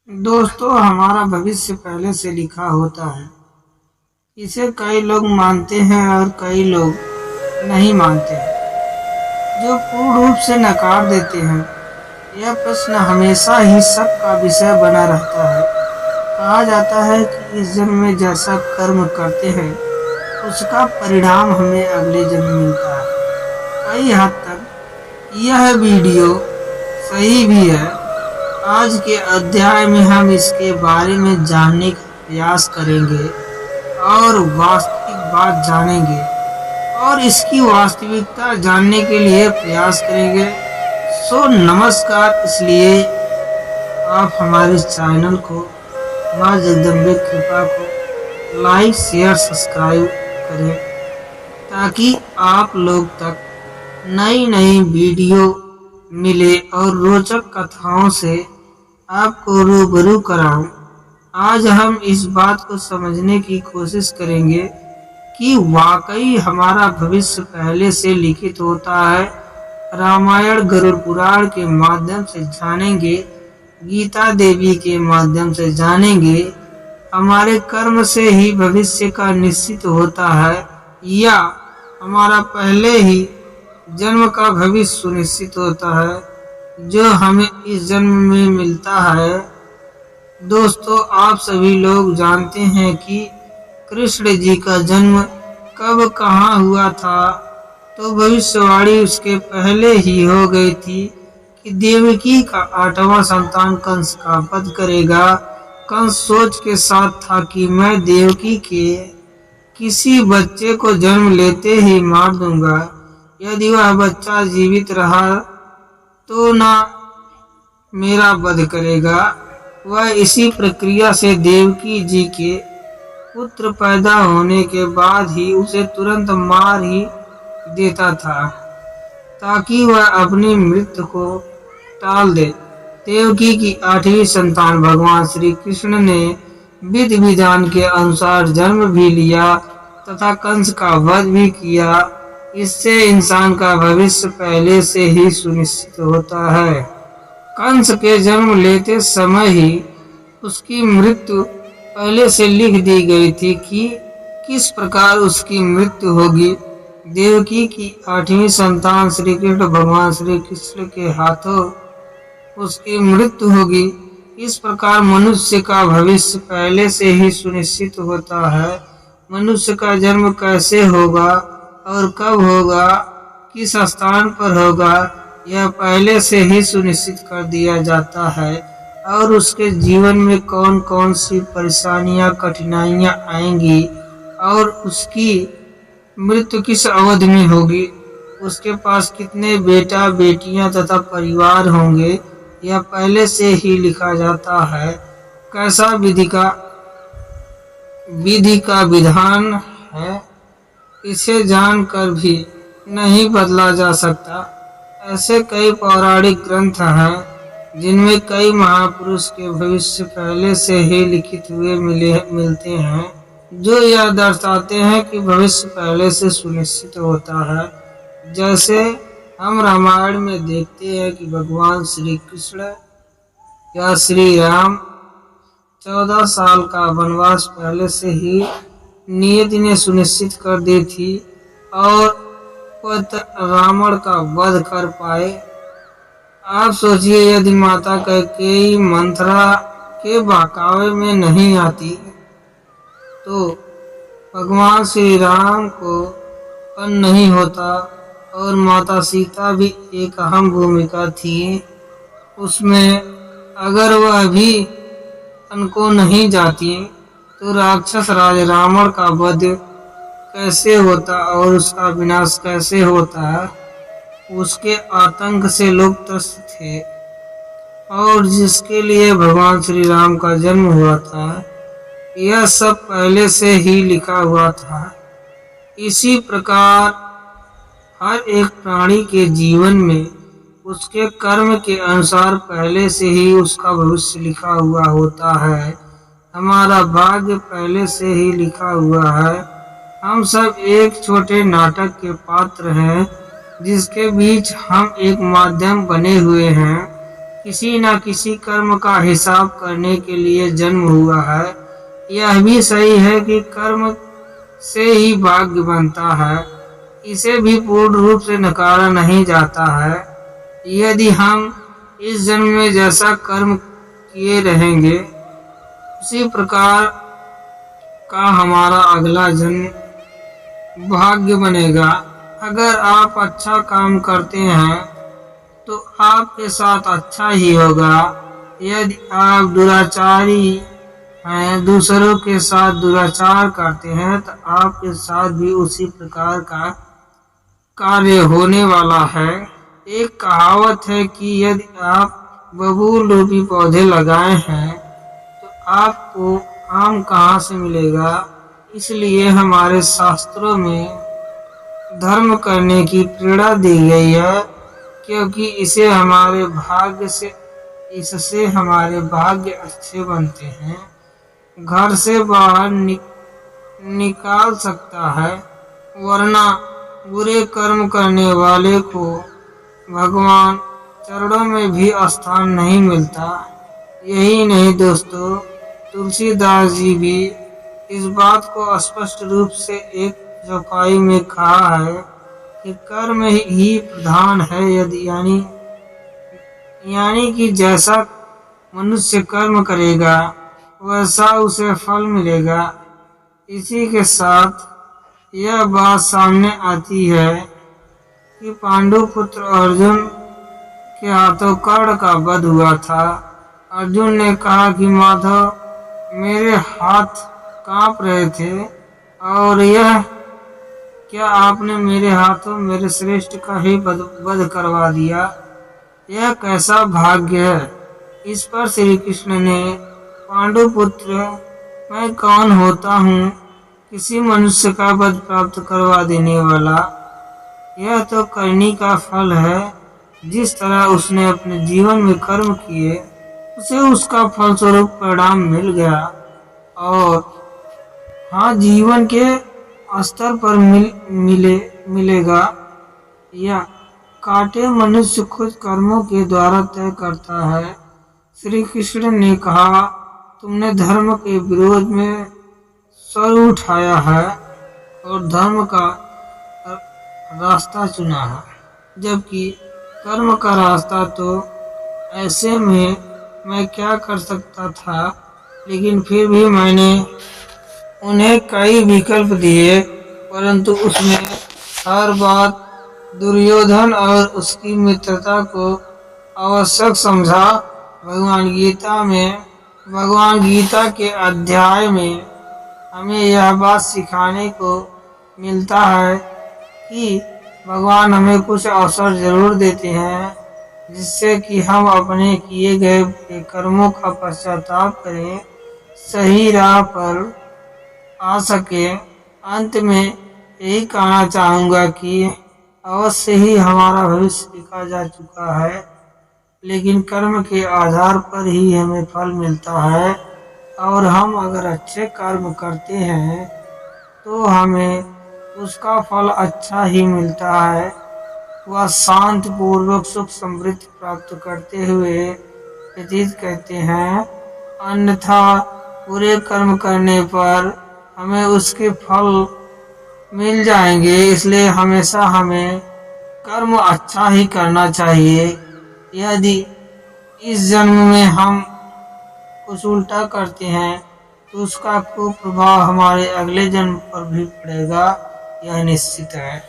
दोस्तों, हमारा भविष्य पहले से लिखा होता है। इसे कई लोग मानते हैं और कई लोग नहीं मानते हैं, जो पूर्ण रूप से नकार देते हैं। यह प्रश्न हमेशा ही शक का विषय बना रहता है। कहा जाता है कि इस जन्म में जैसा कर्म करते हैं उसका परिणाम हमें अगले जन्म मिलता है। कई हद तक यह वीडियो सही भी है। आज के अध्याय में हम इसके बारे में जानने का प्रयास करेंगे और वास्तविक बात जानेंगे और इसकी वास्तविकता जानने के लिए प्रयास करेंगे। नमस्कार। इसलिए आप हमारे चैनल को माँ जगदम्बे कृपा को लाइक शेयर सब्सक्राइब करें ताकि आप लोग तक नई नई वीडियो मिले और रोचक कथाओं से आपको रूबरू कराऊं। आज हम इस बात को समझने की कोशिश करेंगे कि वाकई हमारा भविष्य पहले से लिखित होता है। रामायण गरुड़ पुराण के माध्यम से जानेंगे, गीता देवी के माध्यम से जानेंगे, हमारे कर्म से ही भविष्य का निश्चित होता है या हमारा पहले ही जन्म का भविष्य सुनिश्चित होता है जो हमें इस जन्म में मिलता है। दोस्तों, आप सभी लोग जानते हैं कि कृष्ण जी का जन्म कब कहाँ हुआ था, तो भविष्यवाणी उसके पहले ही हो गई थी कि देवकी का 8वां संतान कंस का वध करेगा। कंस सोच के साथ था कि मैं देवकी के किसी बच्चे को जन्म लेते ही मार दूंगा। यदि वह बच्चा जीवित रहा तो ना मेरा वध करेगा। वह इसी प्रक्रिया से देवकी जी के पुत्र पैदा होने के बाद ही उसे तुरंत मार ही देता था ताकि वह अपनी मृत्यु को टाल दे। देवकी की 8वीं संतान भगवान श्री कृष्ण ने विधि विधान के अनुसार जन्म भी लिया तथा कंस का वध भी किया। इससे इंसान का भविष्य पहले से ही सुनिश्चित होता है। कंस के जन्म लेते समय ही उसकी मृत्यु पहले से लिख दी गई थी कि किस प्रकार उसकी मृत्यु होगी। देवकी की 8वीं संतान श्री कृष्ण भगवान श्री कृष्ण के हाथों उसकी मृत्यु होगी। इस प्रकार मनुष्य का भविष्य पहले से ही सुनिश्चित होता है। मनुष्य का जन्म कैसे होगा और कब होगा, किस स्थान पर होगा, यह पहले से ही सुनिश्चित कर दिया जाता है और उसके जीवन में कौन कौन सी परेशानियां कठिनाइयां आएंगी और उसकी मृत्यु किस अवधि में होगी, उसके पास कितने बेटा बेटियां तथा परिवार होंगे, यह पहले से ही लिखा जाता है। कैसा विधि का विधान है, इसे जानकर भी नहीं बदला जा सकता। ऐसे कई पौराणिक ग्रंथ हैं जिनमें कई महापुरुष के भविष्य पहले से ही लिखित हुए मिलते हैं, जो यह दर्शाते हैं कि भविष्य पहले से सुनिश्चित होता है। जैसे हम रामायण में देखते हैं कि भगवान श्री कृष्ण या श्री राम 14 साल का वनवास पहले से ही नियति ने सुनिश्चित कर दी थी और वह रावण का वध कर पाए। आप सोचिए, यदि माता कैकेयी मंथरा के बहकावे में नहीं आती तो भगवान श्री राम को पन नहीं होता और माता सीता भी एक अहम भूमिका थी उसमें। अगर वह भी उनको नहीं जाती तो राक्षस राज रावण का वध कैसे होता और उसका विनाश कैसे होता। उसके आतंक से लोग त्रस्त थे और जिसके लिए भगवान श्री राम का जन्म हुआ था, यह सब पहले से ही लिखा हुआ था। इसी प्रकार हर एक प्राणी के जीवन में उसके कर्म के अनुसार पहले से ही उसका भविष्य लिखा हुआ होता है। हमारा भाग्य पहले से ही लिखा हुआ है। हम सब एक छोटे नाटक के पात्र हैं जिसके बीच हम एक माध्यम बने हुए हैं। किसी न किसी कर्म का हिसाब करने के लिए जन्म हुआ है। यह भी सही है कि कर्म से ही भाग्य बनता है, इसे भी पूर्ण रूप से नकारा नहीं जाता है। यदि हम इस जन्म में जैसा कर्म किए रहेंगे उसी प्रकार का हमारा अगला जन्म भाग्य बनेगा। अगर आप अच्छा काम करते हैं तो आपके साथ अच्छा ही होगा। यदि आप दुराचारी हैं, दूसरों के साथ दुराचार करते हैं, तो आपके साथ भी उसी प्रकार का कार्य होने वाला है। एक कहावत है कि यदि आप बबूल रूपी पौधे लगाए हैं तो आपको आम कहाँ से मिलेगा। इसलिए हमारे शास्त्रों में धर्म करने की प्रेरणा दी गई है, क्योंकि इससे हमारे भाग्य अच्छे बनते हैं, घर से बाहर निकाल सकता है। वरना बुरे कर्म करने वाले को भगवान चरणों में भी स्थान नहीं मिलता। यही नहीं दोस्तों, तुलसीदास जी भी इस बात को स्पष्ट रूप से एक चौपाई में कहा है कि कर्म ही प्रधान है। यदि यानी कि जैसा मनुष्य कर्म करेगा वैसा उसे फल मिलेगा। इसी के साथ यह बात सामने आती है कि पांडु पुत्र अर्जुन के हाथों कर्ण का वध हुआ था। अर्जुन ने कहा कि माधव, मेरे हाथ कांप रहे थे और यह क्या आपने मेरे हाथों मेरे श्रेष्ठ का ही वध करवा दिया। यह कैसा भाग्य है। इस पर श्री कृष्ण ने, पांडुपुत्र, मैं कौन होता हूँ किसी मनुष्य का वध प्राप्त करवा देने वाला। यह तो करनी का फल है। जिस तरह उसने अपने जीवन में कर्म किए उसे उसका फल स्वरूप परिणाम मिल गया। और हाँ, जीवन के स्तर पर मिलेगा। या काटे मनुष्य खुद कर्मों के द्वारा तय करता है। श्री कृष्ण ने कहा, तुमने धर्म के विरोध में सर उठाया है और धर्म का रास्ता चुना है, जबकि कर्म का रास्ता तो ऐसे में मैं क्या कर सकता था। लेकिन फिर भी मैंने उन्हें कई विकल्प दिए, परंतु उसने हर बात दुर्योधन और उसकी मित्रता को आवश्यक समझा। भगवान गीता के अध्याय में हमें यह बात सिखाने को मिलता है कि भगवान हमें कुछ अवसर जरूर देते हैं, जिससे कि हम अपने किए गए कर्मों का पश्चाताप करें, सही राह पर आ सके। अंत में यही कहना चाहूँगा कि अवश्य ही हमारा भविष्य लिखा जा चुका है, लेकिन कर्म के आधार पर ही हमें फल मिलता है। और हम अगर अच्छे कर्म करते हैं तो हमें उसका फल अच्छा ही मिलता है। वह शांत पूर्वक सुख समृद्धि प्राप्त करते हुए व्यतीत करते हैं। अन्यथा बुरे कर्म करने पर हमें उसके फल मिल जाएंगे। इसलिए हमेशा हमें कर्म अच्छा ही करना चाहिए। यदि इस जन्म में हम कुछ उल्टा करते हैं तो उसका कुप्रभाव हमारे अगले जन्म पर भी पड़ेगा, यह निश्चित है।